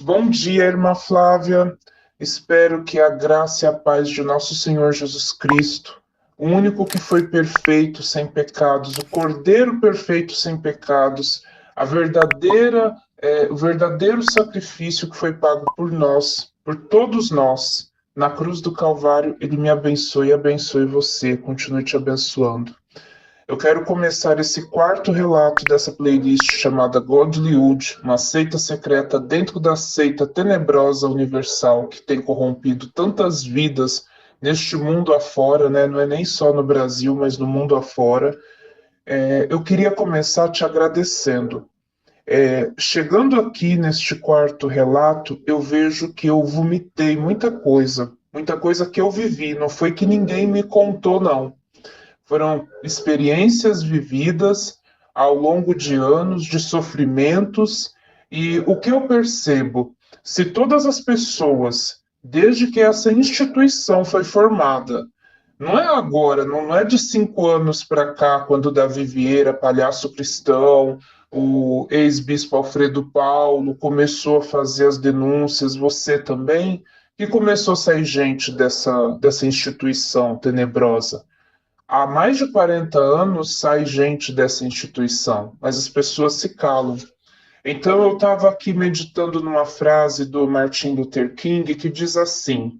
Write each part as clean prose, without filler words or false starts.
Bom dia, irmã Flávia. Espero que a graça e a paz de nosso Senhor Jesus Cristo, o único que foi perfeito, sem pecados, o Cordeiro perfeito, sem pecados, o verdadeiro sacrifício que foi pago por nós, por todos nós, na cruz do Calvário, ele me abençoe e abençoe você, continue te abençoando. Eu quero começar esse quarto relato dessa playlist chamada Godlywood, uma seita secreta dentro da seita tenebrosa universal que tem corrompido tantas vidas neste mundo afora, né? Não é nem só no Brasil, mas no mundo afora. Eu queria começar te agradecendo. Chegando aqui neste quarto relato, eu vejo que eu vomitei muita coisa que eu vivi, não foi que ninguém me contou, não. Foram experiências vividas ao longo de anos de sofrimentos, e o que eu percebo, se todas as pessoas, desde que essa instituição foi formada, não é agora, não é de 5 anos para cá, quando Davi Vieira, palhaço cristão, o ex-bispo Alfredo Paulo começou a fazer as denúncias, você também, que começou a sair gente dessa instituição tenebrosa. Há mais de 40 anos sai gente dessa instituição, mas as pessoas se calam. Então eu estava aqui meditando numa frase do Martin Luther King que diz assim: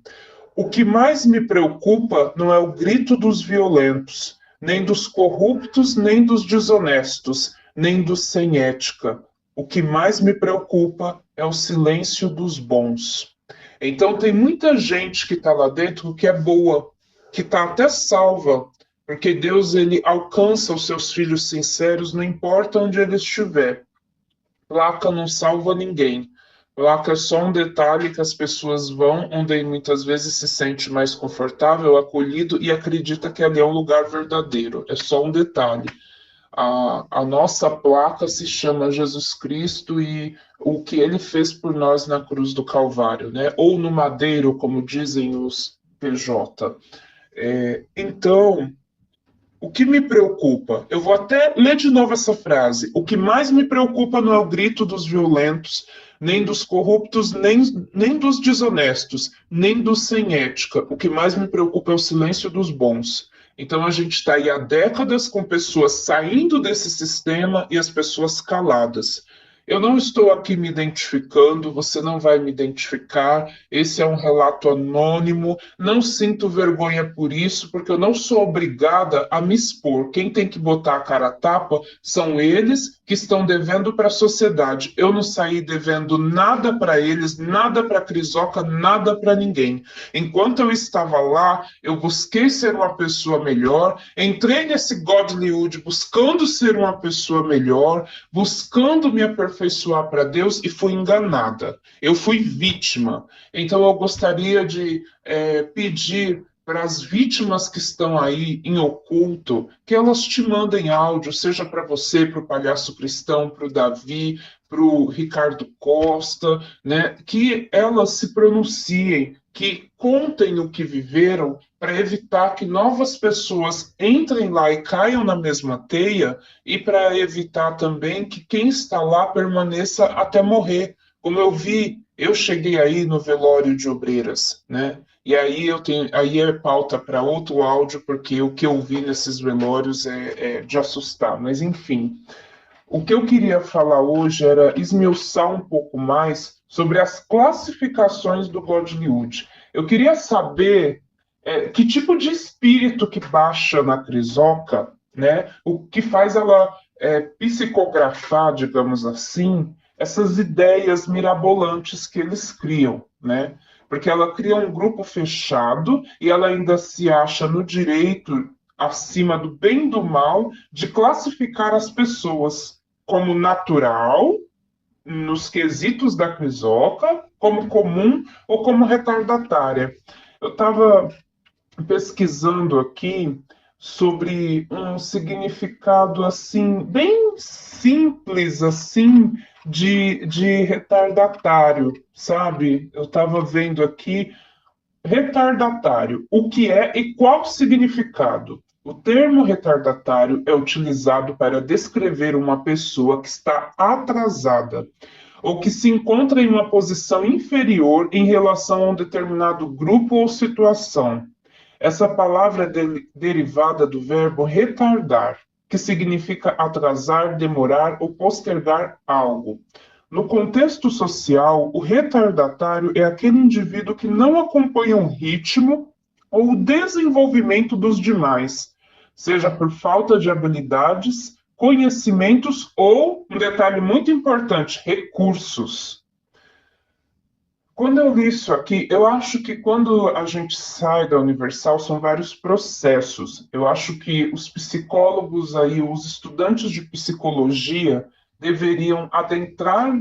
o que mais me preocupa não é o grito dos violentos, nem dos corruptos, nem dos desonestos, nem dos sem ética. O que mais me preocupa é o silêncio dos bons. Então tem muita gente que está lá dentro que é boa, que está até salva, porque Deus ele alcança os seus filhos sinceros, não importa onde ele estiver. Placa não salva ninguém. Placa é só um detalhe que as pessoas vão, onde muitas vezes se sente mais confortável, acolhido e acredita que ali é um lugar verdadeiro. É só um detalhe. A nossa placa se chama Jesus Cristo e o que ele fez por nós na cruz do Calvário, né? Ou no madeiro, como dizem os PJ. Então, o que me preocupa, eu vou até ler de novo essa frase, o que mais me preocupa não é o grito dos violentos, nem dos corruptos, nem dos desonestos, nem dos sem ética. O que mais me preocupa é o silêncio dos bons. Então a gente está aí há décadas com pessoas saindo desse sistema e as pessoas caladas. Eu não estou aqui me identificando, você não vai me identificar. Esse é um relato anônimo. Não sinto vergonha por isso, porque eu não sou obrigada a me expor. Quem tem que botar a cara a tapa são eles que estão devendo para a sociedade. Eu não saí devendo nada para eles, nada para a Crisoca, nada para ninguém. Enquanto eu estava lá, eu busquei ser uma pessoa melhor, entrei nesse Godlywood buscando ser uma pessoa melhor, buscando me aperfeiçoar para Deus e fui enganada. Eu fui vítima. Então eu gostaria de pedir para as vítimas que estão aí em oculto, que elas te mandem áudio, seja para você, para o Palhaço Cristão, para o Davi, para o Ricardo Costa, né? Que elas se pronunciem, que contem o que viveram, para evitar que novas pessoas entrem lá e caiam na mesma teia, e para evitar também que quem está lá permaneça até morrer. Como eu cheguei aí no velório de obreiras, né? E aí é pauta para outro áudio, porque o que eu vi nesses velórios é de assustar. Mas enfim, o que eu queria falar hoje era esmiuçar um pouco mais sobre as classificações do Godlywood. Eu queria saber que tipo de espírito que baixa na Crisoca, né? O que faz ela psicografar, digamos assim, essas ideias mirabolantes que eles criam, né? Porque ela cria um grupo fechado e ela ainda se acha no direito, acima do bem e do mal, de classificar as pessoas como natural, nos quesitos da Crisoca, como comum ou como retardatária. Eu estava pesquisando aqui sobre um significado assim bem simples assim de retardatário, sabe? Eu estava vendo aqui retardatário, o que é e qual o significado. O termo retardatário é utilizado para descrever uma pessoa que está atrasada. ou que se encontra em uma posição inferior em relação a um determinado grupo ou situação. Essa palavra é derivada do verbo retardar, que significa atrasar, demorar ou postergar algo. No contexto social, o retardatário é aquele indivíduo que não acompanha o ritmo ou o desenvolvimento dos demais, seja por falta de habilidades, conhecimentos ou, um detalhe muito importante, recursos. Quando eu li isso aqui, eu acho que quando a gente sai da Universal são vários processos. Eu acho que os psicólogos aí, os estudantes de psicologia, deveriam adentrar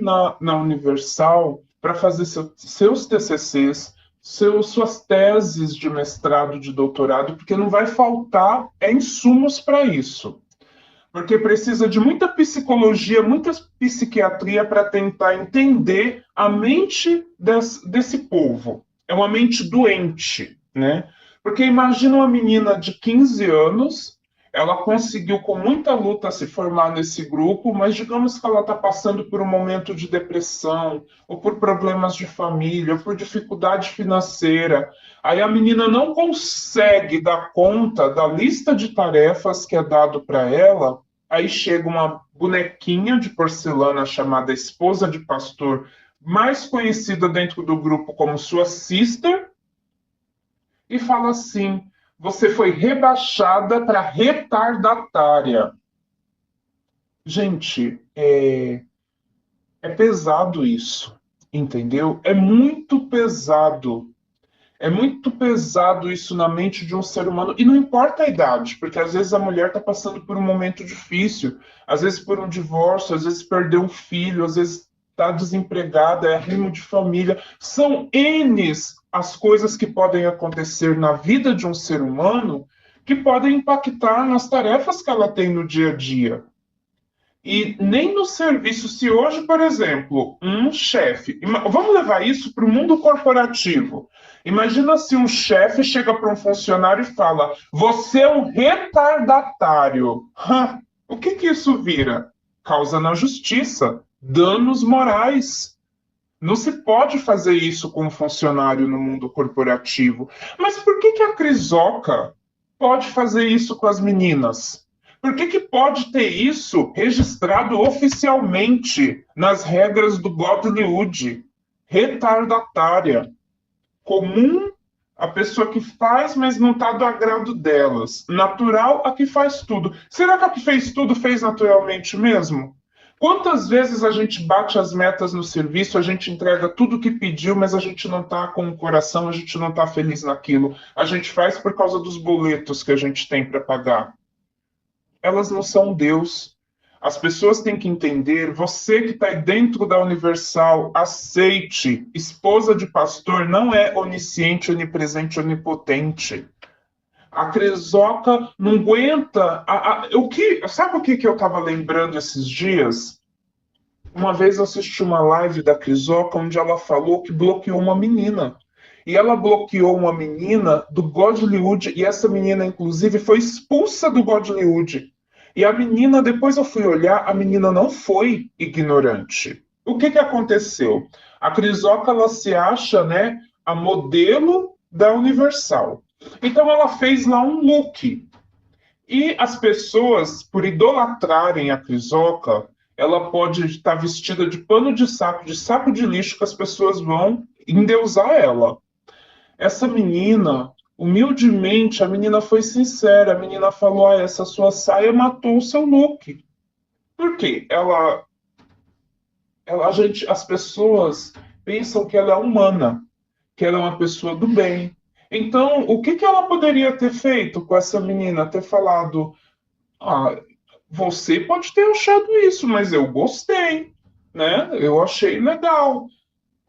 na Universal para fazer seus TCCs, suas teses de mestrado, de doutorado, porque não vai faltar insumos para isso. Porque precisa de muita psicologia, muita psiquiatria para tentar entender a mente desse povo. É uma mente doente, né? Porque imagina uma menina de 15 anos, ela conseguiu com muita luta se formar nesse grupo, mas digamos que ela está passando por um momento de depressão, ou por problemas de família, ou por dificuldade financeira. Aí a menina não consegue dar conta da lista de tarefas que é dado para ela. Aí chega uma bonequinha de porcelana chamada esposa de pastor, mais conhecida dentro do grupo como sua sister, e fala assim: você foi rebaixada para retardatária. Gente, é pesado isso, entendeu? É muito pesado. É muito pesado isso na mente de um ser humano, e não importa a idade, porque às vezes a mulher está passando por um momento difícil, às vezes por um divórcio, às vezes perdeu um filho, às vezes está desempregada, é arrimo de família. São N's as coisas que podem acontecer na vida de um ser humano que podem impactar nas tarefas que ela tem no dia a dia. E nem no serviço, se hoje, por exemplo, um chefe, vamos levar isso para o mundo corporativo. Imagina se um chefe chega para um funcionário e fala: você é um retardatário. O que isso vira? Causa na justiça, danos morais. Não se pode fazer isso com um funcionário no mundo corporativo. Mas por que a Crisoca pode fazer isso com as meninas? Por que pode ter isso registrado oficialmente nas regras do Godlywood? Retardatária. Comum, a pessoa que faz, mas não está do agrado delas. Natural, a que faz tudo. Será que a que fez tudo fez naturalmente mesmo? Quantas vezes a gente bate as metas no serviço, a gente entrega tudo o que pediu, mas a gente não está com o coração, a gente não está feliz naquilo. A gente faz por causa dos boletos que a gente tem para pagar. Elas não são Deus. As pessoas têm que entender, você que está dentro da Universal, aceite. Esposa de pastor não é onisciente, onipresente, onipotente. A Crisoca não aguenta. Sabe o que eu estava lembrando esses dias? Uma vez eu assisti uma live da Crisoca onde ela falou que bloqueou uma menina. E ela bloqueou uma menina do Godlywood, e essa menina, inclusive, foi expulsa do Godlywood. E a menina, depois eu fui olhar, a menina não foi ignorante. O que aconteceu? A Crisoca, ela se acha, né, a modelo da Universal. Então ela fez lá um look. E as pessoas, por idolatrarem a Crisoca, ela pode estar vestida de pano de saco de lixo, que as pessoas vão endeusar ela. Essa menina, humildemente, a menina foi sincera. A menina falou: essa sua saia matou o seu look. Por quê? As pessoas pensam que ela é humana, que ela é uma pessoa do bem. Então, o que ela poderia ter feito com essa menina? Ter falado: você pode ter achado isso, mas eu gostei, né? Eu achei legal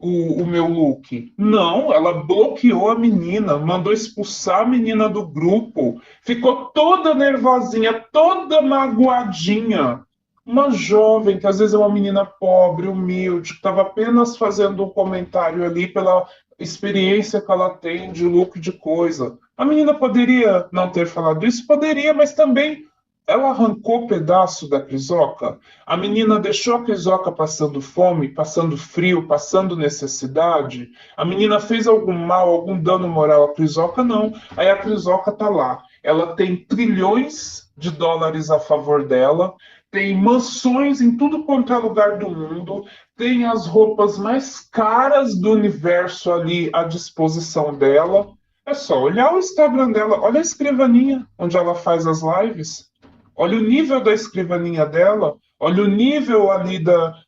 o meu look. Não, ela bloqueou a menina, mandou expulsar a menina do grupo, ficou toda nervosinha, toda magoadinha. Uma jovem, que às vezes é uma menina pobre, humilde, que estava apenas fazendo um comentário ali pela experiência que ela tem de look de coisa. A menina poderia não ter falado isso? Poderia, mas também ela arrancou pedaço da Crisoca? A menina deixou a Crisoca passando fome, passando frio, passando necessidade? A menina fez algum mal, algum dano moral à Crisoca? Não. Aí a Crisoca tá lá. Ela tem trilhões de dólares a favor dela, tem mansões em tudo quanto é lugar do mundo, tem as roupas mais caras do universo ali à disposição dela. É só olhar o Instagram dela, olha a escrivaninha onde ela faz as lives. Olha o nível da escrivaninha dela, olha o nível ali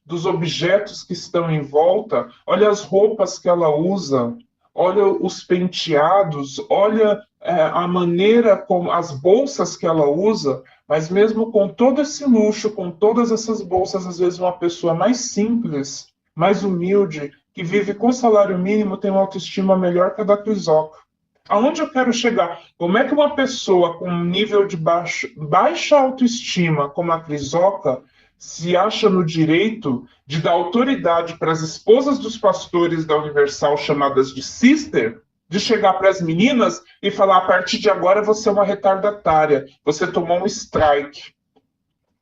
dos objetos que estão em volta, olha as roupas que ela usa, olha os penteados, olha a maneira como as bolsas que ela usa, mas mesmo com todo esse luxo, com todas essas bolsas, às vezes uma pessoa mais simples, mais humilde, que vive com salário mínimo, tem uma autoestima melhor que a da Crisoca. Aonde eu quero chegar? Como é que uma pessoa com um nível de baixa autoestima, como a Crisoca, se acha no direito de dar autoridade para as esposas dos pastores da Universal, chamadas de sister, de chegar para as meninas e falar: a partir de agora você é uma retardatária, você tomou um strike.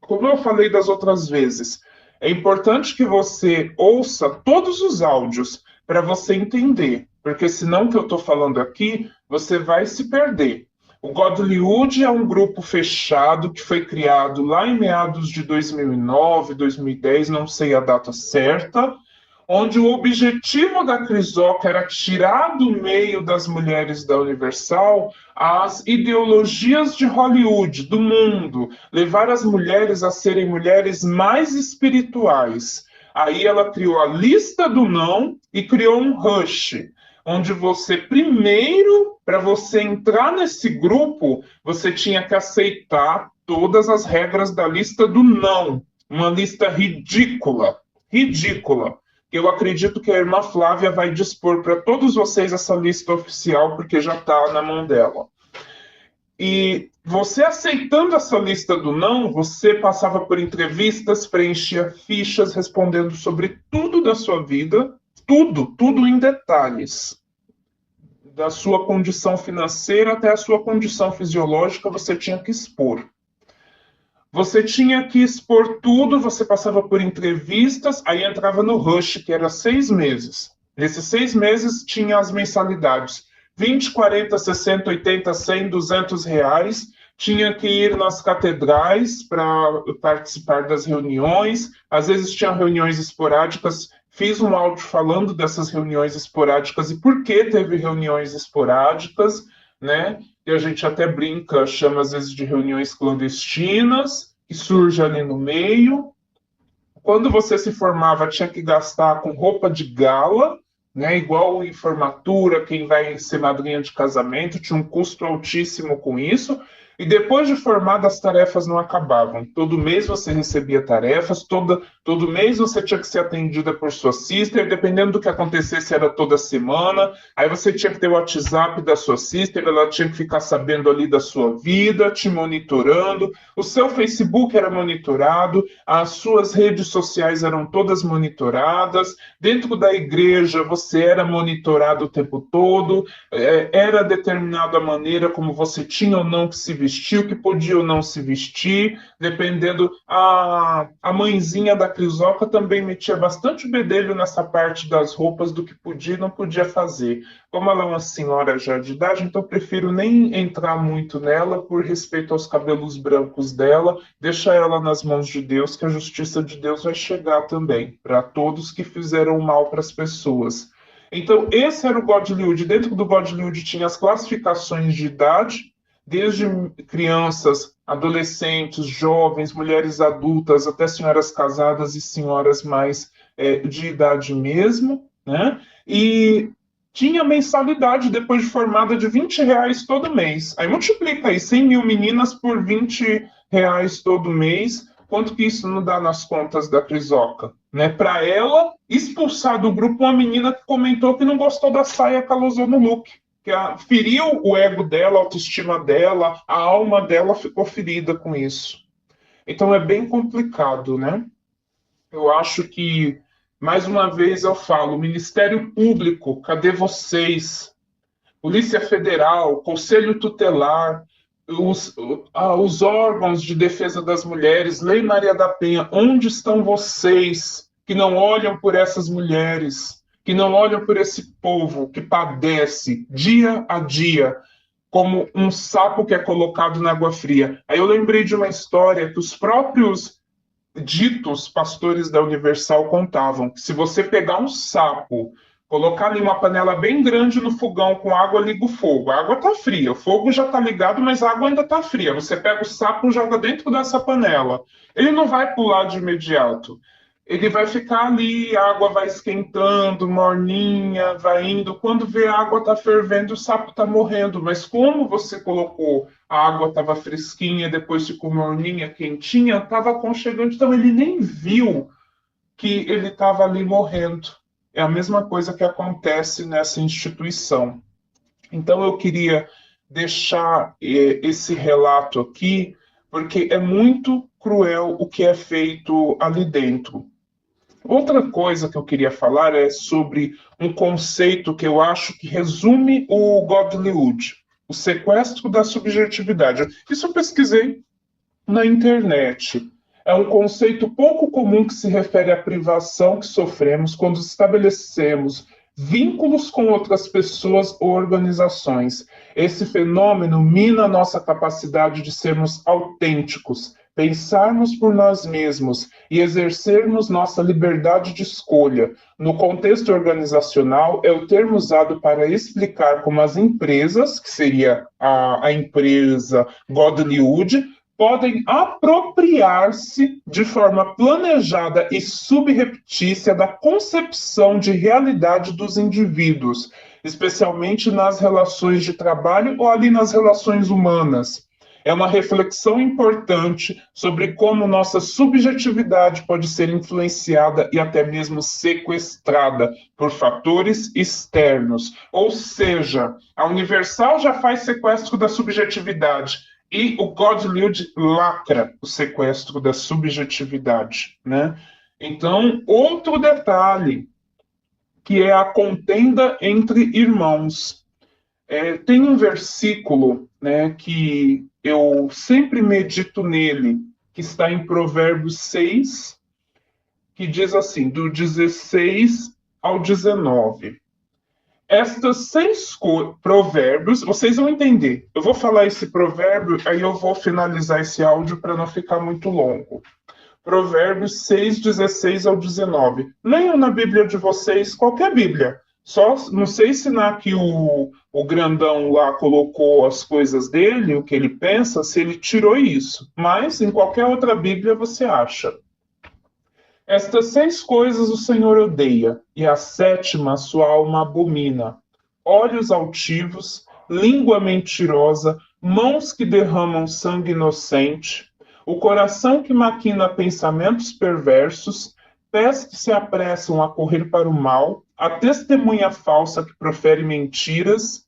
Como eu falei das outras vezes, é importante que você ouça todos os áudios para você entender, porque senão o que eu estou falando aqui, você vai se perder. O Godlywood é um grupo fechado que foi criado lá em meados de 2009, 2010, não sei a data certa, onde o objetivo da Crisoca era tirar do meio das mulheres da Universal as ideologias de Hollywood, do mundo, levar as mulheres a serem mulheres mais espirituais. Aí ela criou a lista do não e criou um rush, onde você primeiro, para você entrar nesse grupo, você tinha que aceitar todas as regras da lista do não. Uma lista ridícula, ridícula. Eu acredito que a irmã Flávia vai dispor para todos vocês essa lista oficial, porque já está na mão dela. E você aceitando essa lista do não, você passava por entrevistas, preenchia fichas, respondendo sobre tudo da sua vida, tudo em detalhes. Da sua condição financeira até a sua condição fisiológica, você tinha que expor. Você tinha que expor tudo, você passava por entrevistas, aí entrava no rush, que era 6 meses. Nesses 6 meses tinha as mensalidades, 20, 40, 60, 80, 100, 200 reais. Tinha que ir nas catedrais para participar das reuniões. Às vezes tinha reuniões esporádicas. Fiz um áudio falando dessas reuniões esporádicas e por que teve reuniões esporádicas, né? E a gente até brinca, chama às vezes de reuniões clandestinas, que surge ali no meio. Quando você se formava, tinha que gastar com roupa de gala, né? Igual em formatura, quem vai ser madrinha de casamento, tinha um custo altíssimo com isso. E depois de formada, as tarefas não acabavam. Todo mês você recebia tarefas, todo mês você tinha que ser atendida por sua sister, dependendo do que acontecesse, era toda semana. Aí você tinha que ter o WhatsApp da sua sister, ela tinha que ficar sabendo ali da sua vida, te monitorando. O seu Facebook era monitorado, as suas redes sociais eram todas monitoradas. Dentro da igreja, você era monitorado o tempo todo, era determinada a maneira como você tinha ou não que se vestir, o que podia ou não se vestir, dependendo. A mãezinha da Crisoca também metia bastante bedelho nessa parte das roupas do que podia e não podia fazer. Como ela é uma senhora já de idade, então eu prefiro nem entrar muito nela por respeito aos cabelos brancos dela, deixa ela nas mãos de Deus, que a justiça de Deus vai chegar também para todos que fizeram mal para as pessoas. Então, esse era o Godlywood. Dentro do Godlywood tinha as classificações de idade, desde crianças, adolescentes, jovens, mulheres adultas, até senhoras casadas e senhoras mais de idade mesmo, né? E tinha mensalidade depois de formada de R$ 20 todo mês. Aí multiplica aí, 100 mil meninas por R$ 20 todo mês. Quanto que isso não dá nas contas da Crisoca? Né? Para ela, expulsar do grupo uma menina que comentou que não gostou da saia que ela usou no look. Que feriu o ego dela, a autoestima dela, a alma dela ficou ferida com isso. Então é bem complicado, né? Eu acho que, mais uma vez eu falo, Ministério Público, cadê vocês? Polícia Federal, Conselho Tutelar, os órgãos de defesa das mulheres, Lei Maria da Penha, onde estão vocês que não olham por essas mulheres, que não olham por esse povo que padece dia a dia, como um sapo que é colocado na água fria? Aí eu lembrei de uma história que os próprios ditos pastores da Universal contavam, que se você pegar um sapo, colocar ali uma panela bem grande no fogão com água, liga o fogo. A água está fria, o fogo já está ligado, mas a água ainda está fria. Você pega o sapo e joga dentro dessa panela. Ele não vai pular de imediato. Ele vai ficar ali, a água vai esquentando, morninha, vai indo. Quando vê a água está fervendo, o sapo está morrendo. Mas como você colocou, a água estava fresquinha, depois ficou morninha, quentinha, estava aconchegante, então ele nem viu que ele estava ali morrendo. É a mesma coisa que acontece nessa instituição. Então eu queria deixar esse relato aqui, porque é muito cruel o que é feito ali dentro. Outra coisa que eu queria falar é sobre um conceito que eu acho que resume o Godlywood, o sequestro da subjetividade. Isso eu pesquisei na internet. É um conceito pouco comum que se refere à privação que sofremos quando estabelecemos vínculos com outras pessoas ou organizações. Esse fenômeno mina nossa capacidade de sermos autênticos, pensarmos por nós mesmos e exercermos nossa liberdade de escolha. No contexto organizacional, é o termo usado para explicar como as empresas, que seria a empresa Godlywood, podem apropriar-se de forma planejada e subreptícia da concepção de realidade dos indivíduos, especialmente nas relações de trabalho ou ali nas relações humanas. É uma reflexão importante sobre como nossa subjetividade pode ser influenciada e até mesmo sequestrada por fatores externos. Ou seja, a Universal já faz sequestro da subjetividade e o Godlywood lacra o sequestro da subjetividade, né? Então, outro detalhe, que é a contenda entre irmãos. Tem um versículo, né, que eu sempre medito nele, que está em Provérbios 6, que diz assim, do 16 ao 19. Estas 6 provérbios, vocês vão entender. Eu vou falar esse provérbio, aí eu vou finalizar esse áudio para não ficar muito longo. Provérbios 6, 16 ao 19. Leiam na Bíblia de vocês, qualquer Bíblia. Só não sei se na que o grandão lá colocou as coisas dele, o que ele pensa, se ele tirou isso. Mas em qualquer outra Bíblia você acha. Estas 6 coisas o Senhor odeia, e a 7ª sua alma abomina: olhos altivos, língua mentirosa, mãos que derramam sangue inocente, o coração que maquina pensamentos perversos, pés que se apressam a correr para o mal, a testemunha falsa que profere mentiras,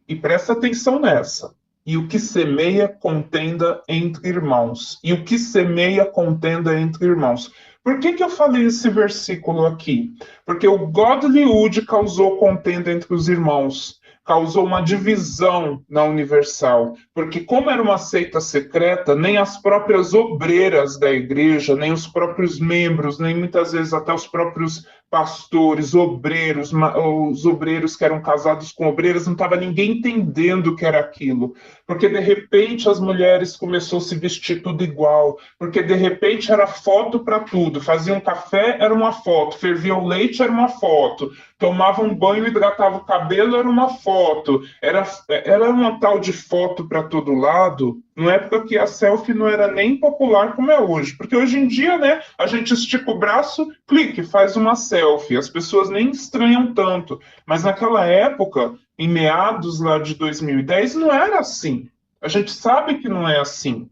e presta atenção nessa, e o que semeia contenda entre irmãos. E o que semeia contenda entre irmãos. Por que eu falei esse versículo aqui? Porque o Godlywood causou contenda entre os irmãos, causou uma divisão na Universal, porque como era uma seita secreta, nem as próprias obreiras da igreja, nem os próprios membros, nem muitas vezes até os próprios pastores, obreiros, os obreiros que eram casados com obreiras, não estava ninguém entendendo o que era aquilo, porque de repente as mulheres começaram a se vestir tudo igual, porque de repente era foto para tudo, faziam café, era uma foto, ferviam leite, era uma foto, tomavam um banho, hidratavam o cabelo, era uma foto, era uma tal de foto para todo lado, numa época que a selfie não era nem popular como é hoje, porque hoje em dia, né, a gente estica o braço, clique, faz uma selfie, as pessoas nem estranham tanto, mas naquela época, em meados lá de 2010, não era assim, a gente sabe que não é assim,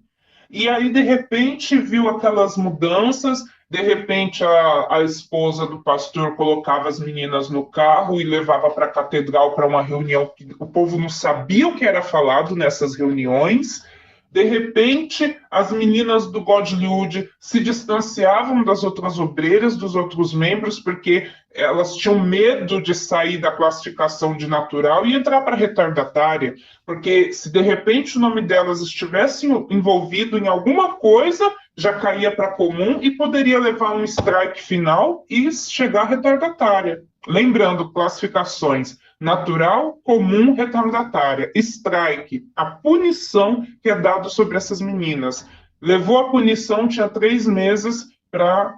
e aí de repente viu aquelas mudanças, de repente a esposa do pastor colocava as meninas no carro e levava para a catedral para uma reunião que o povo não sabia o que era falado nessas reuniões, De repente, as meninas do Godlywood se distanciavam das outras obreiras, dos outros membros, porque elas tinham medo de sair da classificação de natural e entrar para retardatária, porque se de repente o nome delas estivesse envolvido em alguma coisa, já caía para comum e poderia levar um strike final e chegar à retardatária. Lembrando, classificações: natural, comum, retardatária. Strike, a punição que é dada sobre essas meninas. Levou a punição, tinha 3 meses para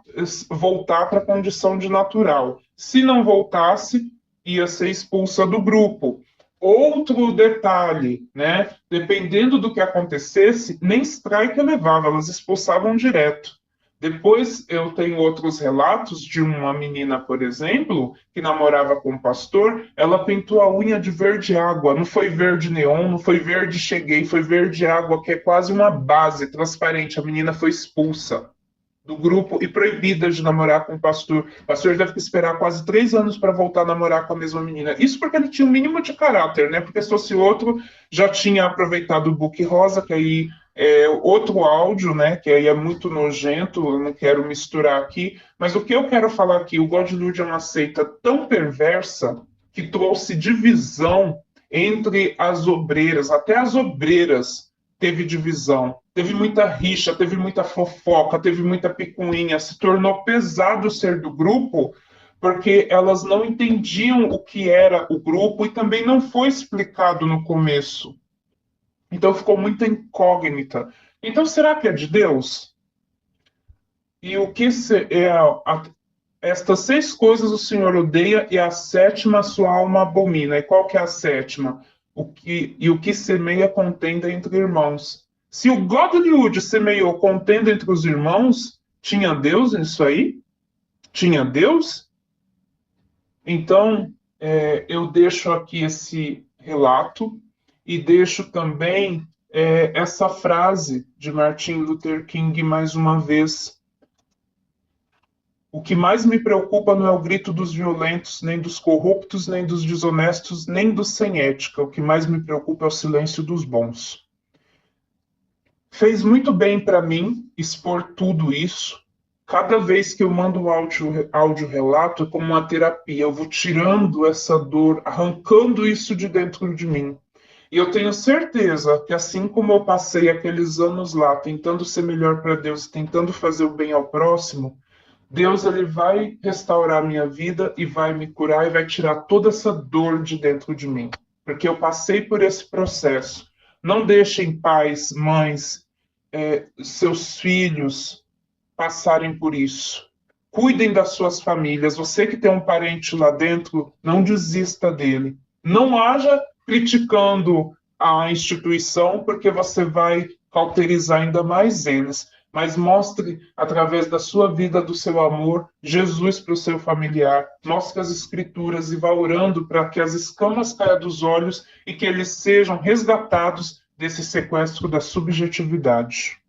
voltar para a condição de natural. Se não voltasse, ia ser expulsa do grupo. Outro detalhe, né? Dependendo do que acontecesse, nem strike levava, elas expulsavam direto. Depois eu tenho outros relatos de uma menina, por exemplo, que namorava com um pastor, ela pintou a unha de verde água, não foi verde neon, não foi verde cheguei, foi verde água, que é quase uma base transparente. A menina foi expulsa do grupo e proibida de namorar com o pastor. O pastor deve esperar quase 3 anos para voltar a namorar com a mesma menina. Isso porque ele tinha um mínimo de caráter, né? Porque se fosse outro, já tinha aproveitado o book rosa, que aí é outro áudio, né? Que aí é muito nojento, eu não quero misturar aqui. Mas o que eu quero falar aqui, o Godlywood é uma seita tão perversa que trouxe divisão entre as obreiras, até as obreiras teve divisão, teve muita rixa, teve muita fofoca, teve muita picuinha, se tornou pesado ser do grupo, porque elas não entendiam o que era o grupo e também não foi explicado no começo. Então ficou muita incógnita. Então será que é de Deus? E o que estas 6 coisas o Senhor odeia e a 7ª a sua alma abomina. E qual que é a 7ª? O que semeia contenda entre irmãos. Se o Godlywood semeou contenda entre os irmãos, tinha Deus nisso aí? Tinha Deus? Então, eu deixo aqui esse relato e deixo também essa frase de Martin Luther King mais uma vez. O que mais me preocupa não é o grito dos violentos, nem dos corruptos, nem dos desonestos, nem dos sem ética. O que mais me preocupa é o silêncio dos bons. Fez muito bem para mim expor tudo isso. Cada vez que eu mando um áudio relato é como uma terapia. Eu vou tirando essa dor, arrancando isso de dentro de mim. E eu tenho certeza que assim como eu passei aqueles anos lá tentando ser melhor para Deus, tentando fazer o bem ao próximo, Deus ele vai restaurar a minha vida e vai me curar e vai tirar toda essa dor de dentro de mim. Porque eu passei por esse processo. Não deixem pais, mães, seus filhos passarem por isso. Cuidem das suas famílias. Você que tem um parente lá dentro, não desista dele. Não haja criticando a instituição, porque você vai cauterizar ainda mais eles. Mas mostre, através da sua vida, do seu amor, Jesus para o seu familiar. Mostre as Escrituras e vá orando para que as escamas caiam dos olhos e que eles sejam resgatados desse sequestro da subjetividade.